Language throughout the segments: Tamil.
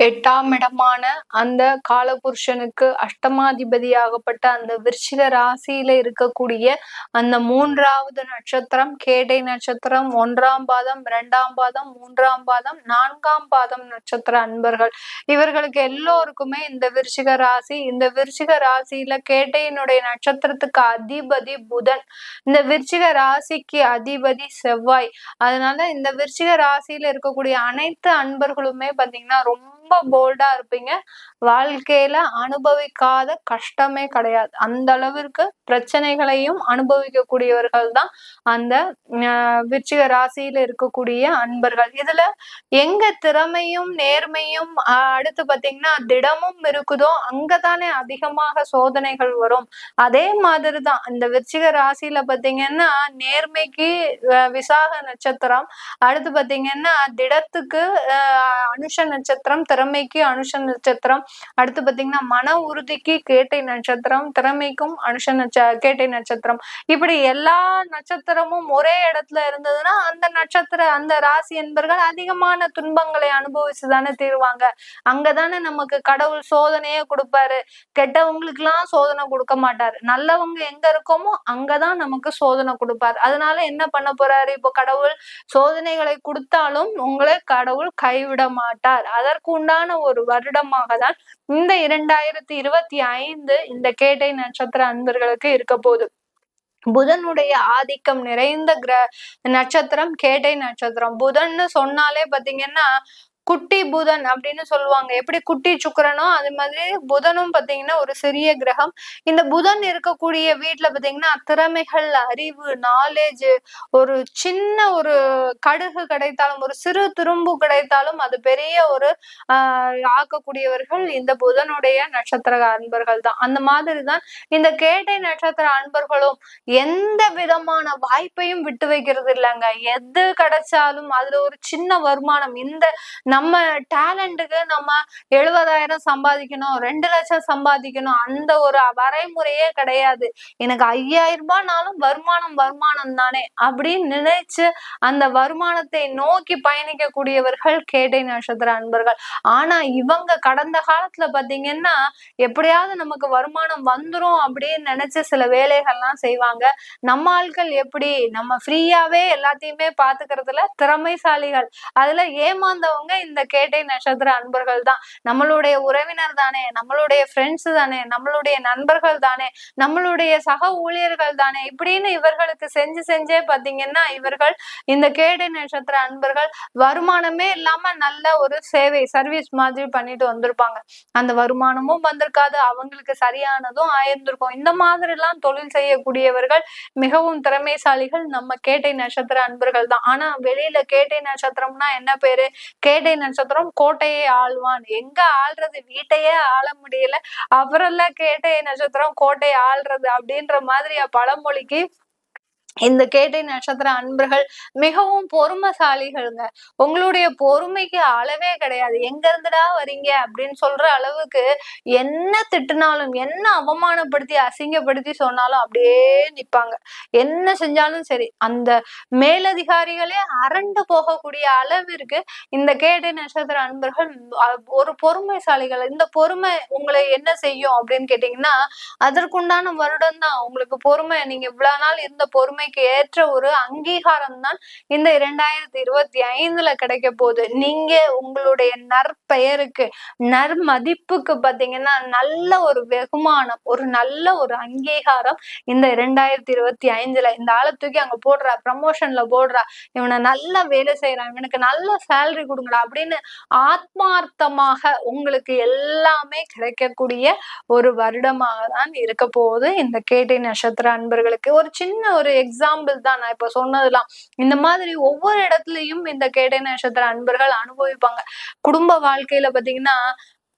8ஆம் இடமான அந்த காலபுருஷனுக்கு அஷ்டமாதிபதியாகப்பட்ட அந்த விருச்சிக ராசியில இருக்கக்கூடிய அந்த 3வது நட்சத்திரம் கேட்டை நட்சத்திரம் 1ஆம் பாதம் 2ஆம் பாதம் 3ஆம் பாதம் 4ஆம் பாதம் நட்சத்திர அன்பர்கள் இவர்களுக்கு எல்லோருக்குமே இந்த விருச்சிக ராசியில கேட்டையினுடைய நட்சத்திரத்துக்கு அதிபதி புதன், இந்த விருச்சிக ராசிக்கு அதிபதி செவ்வாய். அதனால இந்த விருச்சிக ராசியில இருக்கக்கூடிய அனைத்து அன்பர்களுமே பாத்தீங்கன்னா ரொம்ப போல்டா இருப்பீங்க. வாழ்க்கையில அனுபவிக்காத கஷ்டமே கிடையாது. அந்த அளவிற்கு பிரச்சனைகளையும் அனுபவிக்க கூடியவர்கள் தான் அந்த விருச்சிக ராசியில இருக்கக்கூடிய அன்பர்கள். இதுல எங்க திறமையும் நேர்மையும் அடுத்து பாத்தீங்கன்னா திடமும் இருக்குதோ அங்கதானே அதிகமாக சோதனைகள் வரும். அதே மாதிரிதான் இந்த விருச்சிக ராசியில பாத்தீங்கன்னா நேர்மைக்கு விசாக நட்சத்திரம், அடுத்து பாத்தீங்கன்னா திடத்துக்கு அனுஷ நட்சத்திரம், திறமைக்கு அனுஷ நட்சத்திரம், அடுத்து பாத்தீங்கன்னா மன உறுதிக்கு கேட்டை நட்சத்திரம், திறமைக்கும் கேட்டை நட்சத்திரம். இப்படி எல்லா நட்சத்திரமும் ஒரே இடத்துல இருந்ததுன்னா அந்த ராசி என்பர்கள் அதிகமான துன்பங்களை அனுபவிச்சுதானே தீருவாங்க. அங்கதானே நமக்கு கடவுள் சோதனையே கொடுப்பாரு. கெட்டவங்களுக்கு எல்லாம் சோதனை கொடுக்க மாட்டாரு. நல்லவங்க எங்க இருக்கோமோ அங்கதான் நமக்கு சோதனை கொடுப்பாரு. அதனால என்ன பண்ண போறாரு? இப்போ கடவுள் சோதனைகளை கொடுத்தாலும் உங்களை கடவுள் கைவிட மாட்டார். அதற்கு உண்டான ஒரு வருடமாக தான் இந்த 2025 இந்த கேட்டை நட்சத்திர அன்பர்களுக்கு இருக்க போகுது. புதனுடைய ஆதிக்கம் நிறைந்த நட்சத்திரம் கேட்டை நட்சத்திரம். புதன்னு சொன்னாலே பாத்தீங்கன்னா குட்டி புதன் அப்படின்னு சொல்லுவாங்க. எப்படி குட்டி சுக்கிரனோ அது மாதிரி புதனும் பாத்தீங்கன்னா ஒரு சிறிய கிரகம். இந்த புதன் இருக்கக்கூடிய வீட்டுல பாத்தீங்கன்னா திறமைகள், அறிவு, நாலேஜ், ஒரு சின்ன ஒரு கடுகு கிடைத்தாலும், ஒரு சிறு துரும்பு கிடைத்தாலும் அது பெரிய ஒரு ஆக்கக்கூடியவர்கள் இந்த புதனுடைய நட்சத்திர அன்பர்கள் தான். அந்த மாதிரிதான் இந்த கேட்டை நட்சத்திர அன்பர்களும் எந்த விதமான வாய்ப்பையும் விட்டு வைக்கிறது இல்லைங்க. எது கிடைச்சாலும் அதுல ஒரு சின்ன வருமானம், இந்த நம்ம டேலண்ட்டுக்கு நம்ம 70,000 சம்பாதிக்கணும், 2 லட்சம் சம்பாதிக்கணும், அந்த ஒரு வரைமுறையே கிடையாது. எனக்கு 5,000 ரூபாய்னாலும் வருமானம் தானே அப்படின்னு நினைச்சு அந்த வருமானத்தை நோக்கி பயணிக்க கூடியவர்கள் கேட்டை நட்சத்திர அன்பர்கள். ஆனா இவங்க கடந்த காலத்துல பாத்தீங்கன்னா எப்படியாவது நமக்கு வருமானம் வந்துரும் அப்படின்னு நினைச்சு சில வேலைகள்லாம் செய்வாங்க. நம்ம ஆட்கள் எப்படி நம்ம ஃப்ரீயாவே எல்லாத்தையுமே பாத்துக்கிறதுல திறமைசாலிகள். அதுல ஏமாந்தவங்க இந்த கேட்டை நட்சத்திர அன்பர்கள் தான். நம்மளுடைய உறவினர் தானே, நம்மளுடைய ஃப்ரெண்ட்ஸ் தானே, நம்மளுடைய நண்பர்கள் தானே, நம்மளுடைய சக ஊழியர்கள் தானே, இப்படின்னு இவர்களுக்கு செஞ்சே பாத்தீங்கன்னா இவர்கள் இந்த கேட்டை நட்சத்திர அன்பர்கள் வருமானமே இல்லாம நல்ல ஒரு சர்வீஸ் மாதிரி பண்ணிட்டு வந்திருப்பாங்க. அந்த வருமானமும் வந்திருக்காது, அவங்களுக்கு சரியானதும் ஆயிருந்திருக்கும். இந்த மாதிரி எல்லாம் தொழில் செய்யக்கூடியவர்கள் மிகவும் திறமைசாலிகள் நம்ம கேட்டை நட்சத்திர அன்பர்கள் தான். ஆனா வெளியில கேட்டை நட்சத்திரம்னா என்ன பேரு? கேட்டை நட்சத்திரம் கோட்டையை ஆள்வான். எங்க ஆள்றது? வீட்டையே ஆள முடியல, அப்புறம் கேட்டை நட்சத்திரம் கோட்டை ஆள்றது அப்படின்ற மாதிரி பழமொழிக்கு இந்த கேட்டை நட்சத்திர அன்பர்கள் மிகவும் பொறுமைசாலிகள்ங்க. உங்களுடைய பொறுமைக்கு அளவே கிடையாது. எங்க இருந்துடா வரீங்க அப்படின்னு சொல்ற அளவுக்கு என்ன திட்டுனாலும், என்ன அவமானப்படுத்தி அசிங்கப்படுத்தி சொன்னாலும் அப்படியே நிப்பாங்க. என்ன செஞ்சாலும் சரி, அந்த மேலதிகாரிகளே அரண்டு போகக்கூடிய அளவிற்கு இந்த கேட்டை நட்சத்திர அன்பர்கள் ஒரு பொறுமைசாலிகள். இந்த பொறுமை உங்களை என்ன செய்யும் அப்படின்னு கேட்டீங்கன்னா அதற்குண்டான வருடம் தான் உங்களுக்கு பொறுமை. நீங்க இவ்வளவு நாள் இருந்த பொறுமை ஏற்ற ஒரு அங்கீகாரம் தான் இந்த 2025 கிடைக்க போகுது. நீங்க உங்களுடைய நற்பெயருக்கு, நற்மதிப்புக்கு பாத்தீங்கன்னா நல்ல ஒரு வெகுமானம், ஒரு நல்ல ஒரு அங்கீகாரம் இந்த 2025 இந்த ஆளை தூக்கி அங்க போடுறா, ப்ரமோஷன்ல போடுறா, இவனை நல்லா வேலை செய்யறான், இவனுக்கு நல்ல சேலரி கொடுங்கடா அப்படின்னு ஆத்மார்த்தமாக உங்களுக்கு எல்லாமே கிடைக்கக்கூடிய ஒரு வருடமாக தான் இருக்க போகுது இந்த கேட்டை நட்சத்திர அன்பர்களுக்கு. ஒரு சின்ன ஒரு எக்ஸாம்பிள் தான் நான் இப்ப சொன்னதெல்லாம். இந்த மாதிரி ஒவ்வொரு இடத்துலயும் இந்த கேட்டை நட்சத்திர அன்பர்கள் அனுபவிப்பாங்க. குடும்ப வாழ்க்கையில பாத்தீங்கன்னா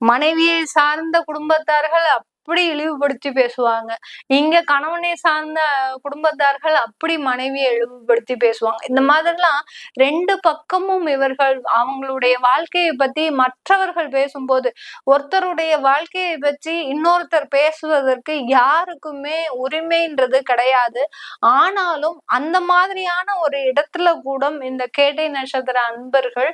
மனைவியை சார்ந்த குடும்பத்தார்கள் அப்படி இழிவுபடுத்தி பேசுவாங்க. இங்க கணவனை சார்ந்த குடும்பத்தார்கள் அப்படி மனைவியை இழிவுபடுத்தி பேசுவாங்க. இந்த மாதிரிலாம் 2 பக்கமும் இவர்கள் அவங்களுடைய வாழ்க்கையை பத்தி மற்றவர்கள் பேசும்போது, ஒருத்தருடைய வாழ்க்கையை பற்றி இன்னொருத்தர் பேசுவதற்கு யாருக்குமே உரிமைன்றது கிடையாது. ஆனாலும் அந்த மாதிரியான ஒரு இடத்துல கூட இந்த கேட்டை நட்சத்திர அன்பர்கள்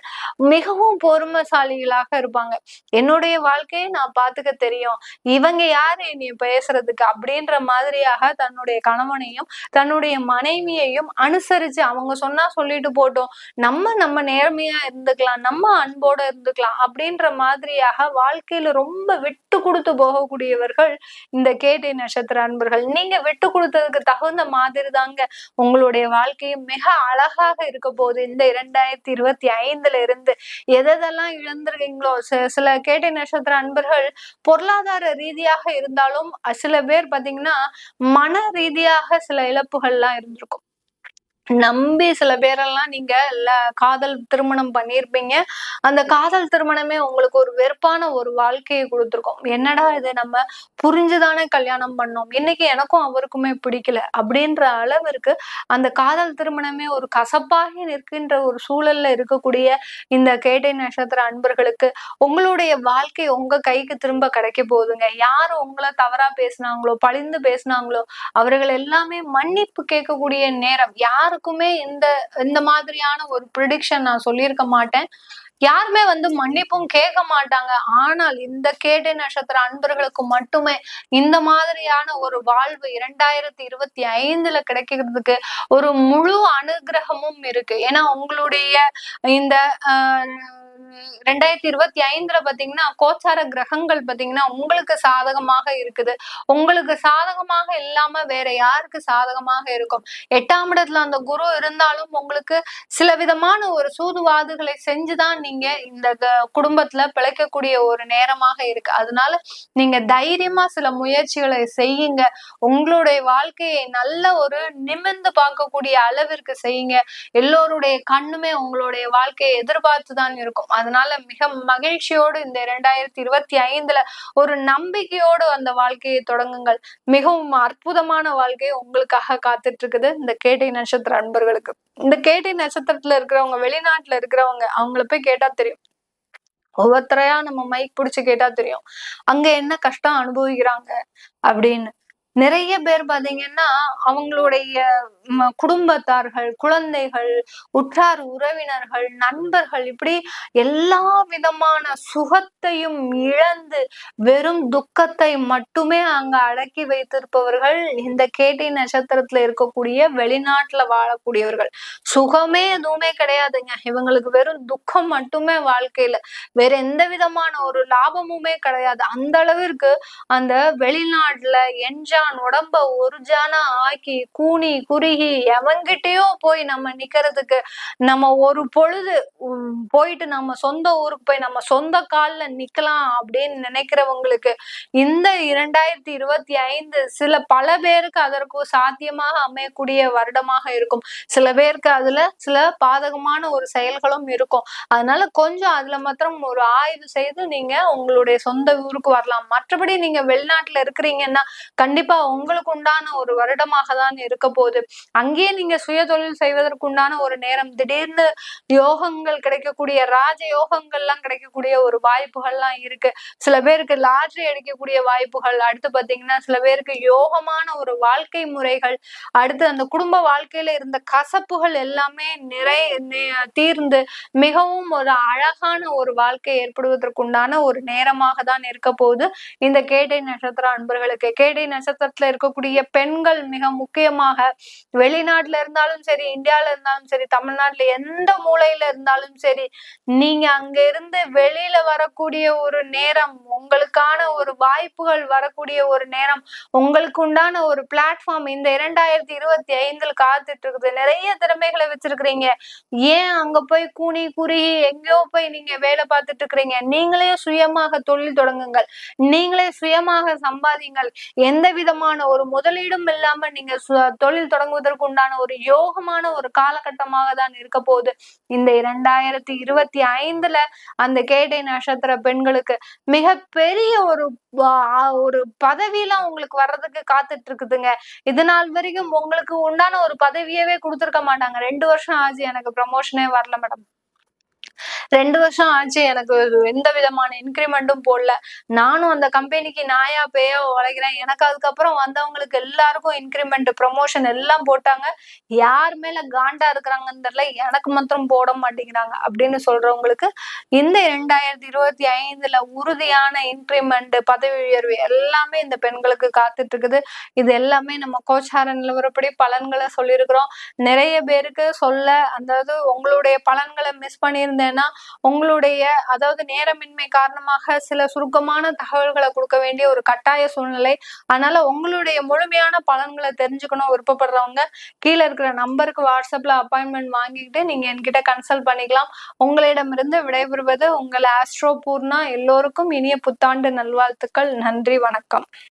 மிகவும் பொறுமைசாலிகளாக இருப்பாங்க. என்னுடைய வாழ்க்கையை நான் பாத்துக்க தெரியும், இவங்க யாரு என்னைய பேசுறதுக்கு அப்படின்ற மாதிரியாக தன்னுடைய கணவனையும் தன்னுடைய மனைவியையும் அனுசரிச்சு அவங்க சொன்னா சொல்லிட்டு போட்டோம், நம்ம நேர்மையா இருந்துக்கலாம், நம்ம அன்போட இருந்துக்கலாம் அப்படின்ற மாதிரியாக வாழ்க்கையில ரொம்ப விட்டு கொடுத்து போகக்கூடியவர்கள் இந்த கேட்டை நட்சத்திர அன்பர்கள். நீங்க விட்டு கொடுத்ததுக்கு தகுந்த மாதிரி தாங்க உங்களுடைய வாழ்க்கையும் மிக அழகாக இருக்க போகுது. இந்த 2025 இருந்து எதெல்லாம் இழந்திருக்கீங்களோ, சில கேட்டை நட்சத்திர அன்பர்கள் பொருளாதார ரீதியாக இருந்தாலும் சில பேர் பாத்தீங்கன்னா மன ரீதியாக சில இழப்புகள்லாம் இருந்திருக்கும். நம்பி சில பேரெல்லாம் நீங்க காதல் திருமணம் பண்ணியிருப்பீங்க. அந்த காதல் திருமணமே உங்களுக்கு ஒரு வெறுப்பான ஒரு வாழ்க்கையை கொடுத்துருக்கோம். என்னடா இது, நம்ம புரிஞ்சுதானே கல்யாணம் பண்ணோம், இன்னைக்கு எனக்கும் அவருக்குமே பிடிக்கல அப்படின்ற அளவிற்கு அந்த காதல் திருமணமே ஒரு கசப்பாகி நிற்கின்ற ஒரு சூழல்ல இருக்கக்கூடிய இந்த கேட்டை நட்சத்திர அன்பர்களுக்கு உங்களுடைய வாழ்க்கை உங்க கைக்கு திரும்ப கிடைக்க போகுதுங்க. யாரு உங்களை தவறா பேசினாங்களோ, பழிந்து பேசினாங்களோ, அவர்கள் எல்லாமே மன்னிப்பு கேட்கக்கூடிய நேரம். யாருக்குமே இந்த மாதிரியான ஒரு ப்ரிடிக்ஷன் நான் சொல்லியிருக்க மாட்டேன். யாருமே மன்னிப்பும் கேட்க மாட்டாங்க. ஆனால் இந்த கேட்டை நட்சத்திர அன்பர்களுக்கு மட்டுமே இந்த மாதிரியான ஒரு வாழ்வு 2025 கிடைக்கிறதுக்கு ஒரு முழு அனுகிரகமும் இருக்கு. ஏன்னா உங்களுடைய இந்த 2025 பாத்தீங்கன்னா கோச்சார கிரகங்கள் பாத்தீங்கன்னா உங்களுக்கு சாதகமாக இருக்குது. உங்களுக்கு சாதகமாக இல்லாம வேற யாருக்கு சாதகமாக இருக்கும்? 8ஆம் இடத்துல அந்த குரு இருந்தாலும் உங்களுக்கு சில விதமான ஒரு சூதுவாதுகளை செஞ்சுதான் நீங்க இந்த குடும்பத்துல பிழைக்கக்கூடிய ஒரு நேரமாக இருக்கு. அதனால நீங்க தைரியமா சில முயற்சிகளை செய்யுங்க. உங்களுடைய வாழ்க்கையை நல்ல ஒரு நிமிர்ந்து பார்க்கக்கூடிய அளவிற்கு செய்யுங்க. எல்லோருடைய கண்ணுமே உங்களுடைய வாழ்க்கையை எதிர்பார்த்துதான் இருக்கும். அதனால மிக மகிழ்ச்சியோடு இந்த 2025 ஒரு நம்பிக்கையோடு அந்த வாழ்க்கையை தொடங்குங்கள். மிகவும் அற்புதமான வாழ்க்கை உங்களுக்காக காத்துட்டு இருக்குது இந்த கேட்டை நட்சத்திர அன்பர்களுக்கு. இந்த கேட்டை நட்சத்திரத்துல இருக்கிறவங்க, வெளிநாட்டுல இருக்கிறவங்க, அவங்கள போய் கேட்டா தெரியும். ஒவ்வொருத்தரையா நம்ம மைக் பிடிச்சு கேட்டா தெரியும் அங்க என்ன கஷ்டம் அனுபவிக்கிறாங்க அப்படின்னு. நிறைய பேர் பாத்தீங்கன்னா அவங்களுடைய குடும்பத்தார்கள், குழந்தைகள், உற்றார் உறவினர்கள், நண்பர்கள், இப்படி எல்லா விதமான சுகத்தையும் இழந்து வெறும் துக்கத்தை மட்டுமே அங்க அடக்கி வைத்திருப்பவர்கள் இந்த கேட்டை நட்சத்திரத்துல இருக்கக்கூடிய வெளிநாட்டுல வாழக்கூடியவர்கள். சுகமே எதுவுமே கிடையாதுங்க இவங்களுக்கு, வெறும் துக்கம் மட்டுமே வாழ்க்கையில, வேற எந்த விதமான ஒரு லாபமுமே கிடையாது. அந்த அளவிற்கு அந்த வெளிநாட்டுல உடம்ப ஒரு ஜானா ஆக்கி கூனி குறுகி எவங்கிட்டயோ போய் நம்ம நிக்கிறதுக்கு, நம்ம ஒரு பொழுது போயிட்டு நம்ம சொந்த ஊருக்கு போய் நம்ம சொந்த கால்ல நிக்கலாம் அப்படின்னு நினைக்கிறவங்களுக்கு இந்த 2025 பல பேருக்கு அதற்கு சாத்தியமாக அமையக்கூடிய வருடமாக இருக்கும். சில பேருக்கு அதுல சில பாதகமான ஒரு செயல்களும் இருக்கும். அதனால கொஞ்சம் அதுல மாத்திரம் ஒரு ஆய்வு செய்து நீங்க உங்களுடைய சொந்த ஊருக்கு வரலாம். மற்றபடி நீங்க வெளிநாட்டுல இருக்கிறீங்கன்னா கண்டிப்பா உங்களுக்கு உண்டான ஒரு வருடமாக தான் இருக்க போகுது. அங்கேயே நீங்க சுய தொழில் செய்வதற்கு உண்டான ஒரு நேரம், திடீர்னு யோகங்கள் கிடைக்கக்கூடிய, ராஜ யோகங்கள்லாம் கிடைக்கக்கூடிய ஒரு வாய்ப்புகள்லாம் இருக்கு. சில பேருக்கு லாட்ரி அடிக்கக்கூடிய வாய்ப்புகள், அடுத்து பாத்தீங்கன்னா சில பேருக்கு யோகமான ஒரு வாழ்க்கை முறைகள், அடுத்து அந்த குடும்ப வாழ்க்கையில இருந்த கசப்புகள் எல்லாமே தீர்ந்து மிகவும் ஒரு அழகான ஒரு வாழ்க்கை ஏற்படுவதற்குண்டான ஒரு நேரமாக தான் இருக்க போகுது இந்த கேட்டை நட்சத்திர அன்பர்களுக்கு. கேட்டை நட்சத்திரத்துல இருக்கக்கூடிய பெண்கள் மிக முக்கியமாக வெளிநாட்டுல இருந்தாலும் சரி, இந்தியால இருந்தாலும் சரி, தமிழ்நாட்டுல எந்த மூலையில இருந்தாலும் சரி, நீங்க அங்க இருந்து வெளியில வரக்கூடிய ஒரு நேரம், உங்களுக்கான ஒரு வாய்ப்புகள் வரக்கூடிய ஒரு நேரம், உங்களுக்கு உண்டான ஒரு பிளாட்ஃபார்ம் இந்த 2025 காத்துட்டு இருக்குது. நிறைய திறமைகளை வச்சிருக்கிறீங்க, ஏன் அங்க போய் கூனி குறுகி எங்கேயோ போய் நீங்க வேலை பார்த்துட்டு இருக்கிறீங்க? நீங்களே சுயமாக தொழில் தொடங்குங்கள், நீங்களே சுயமாக சம்பாதிங்கள். எந்த விதமான ஒரு முதலீடும் இல்லாம நீங்க தொழில் தொடங்குவதற்கு கொடுப்பதற்கு உண்டான ஒரு யோகமான ஒரு காலகட்டமாக தான் இருக்க போகுது. இந்த 2025 அந்த கேட்டை நட்சத்திர பெண்களுக்கு மிகப்பெரிய ஒரு பதவியெல்லாம் உங்களுக்கு வர்றதுக்கு காத்துட்டு இருக்குதுங்க. இது நாள் வரைக்கும் உங்களுக்கு உண்டான ஒரு பதவியவே கொடுத்திருக்க மாட்டாங்க. 2 வருஷம் ஆச்சு எனக்கு ப்ரமோஷனே வரல மேடம், 2 வருஷம் ஆச்சு எனக்கு எந்த விதமான இன்கிரிமெண்ட்டும் போடல, நானும் அந்த கம்பெனிக்கு நாயா பேயா உழைக்கிறேன், எனக்கு அதுக்கப்புறம் வந்தவங்களுக்கு எல்லாருக்கும் இன்கிரிமெண்ட் ப்ரமோஷன் எல்லாம் போட்டாங்க, யார் மேல காண்டா இருக்கிறாங்கன்னு தெரியல, எனக்கு மாத்திரம் போட மாட்டேங்கிறாங்க அப்படின்னு சொல்றவங்களுக்கு இந்த 2025 உறுதியான இன்கிரிமெண்ட் பதவி உயர்வு எல்லாமே இந்த பெண்களுக்கு காத்துட்டு இருக்குது. இது எல்லாமே நம்ம கோச்சார நிலவரப்படி பலன்களை சொல்லியிருக்கிறோம். நிறைய பேருக்கு சொல்ல, அதாவது உங்களுடைய பலன்களை மிஸ் பண்ணியிருந்தேன்னா உங்களுடைய அதாவது நேரமின்மை காரணமாக சில சுருக்கமான தகவல்களை கொடுக்க வேண்டிய ஒரு கட்டாய சூழ்நிலை. அதனால உங்களுடைய முழுமையான பலன்களை தெரிஞ்சுக்கணும் விருப்பப்படுறவங்க கீழே இருக்கிற நம்பருக்கு வாட்ஸ்அப்ல அப்பாயின்மெண்ட் வாங்கிக்கிட்டு நீங்க என்கிட்ட கன்சல்ட் பண்ணிக்கலாம். உங்களிடமிருந்து விடைபெறுவது உங்கள் ஆஸ்ட்ரோ பூர்ணா. எல்லோருக்கும் இனிய புத்தாண்டு நல்வாழ்த்துக்கள். நன்றி, வணக்கம்.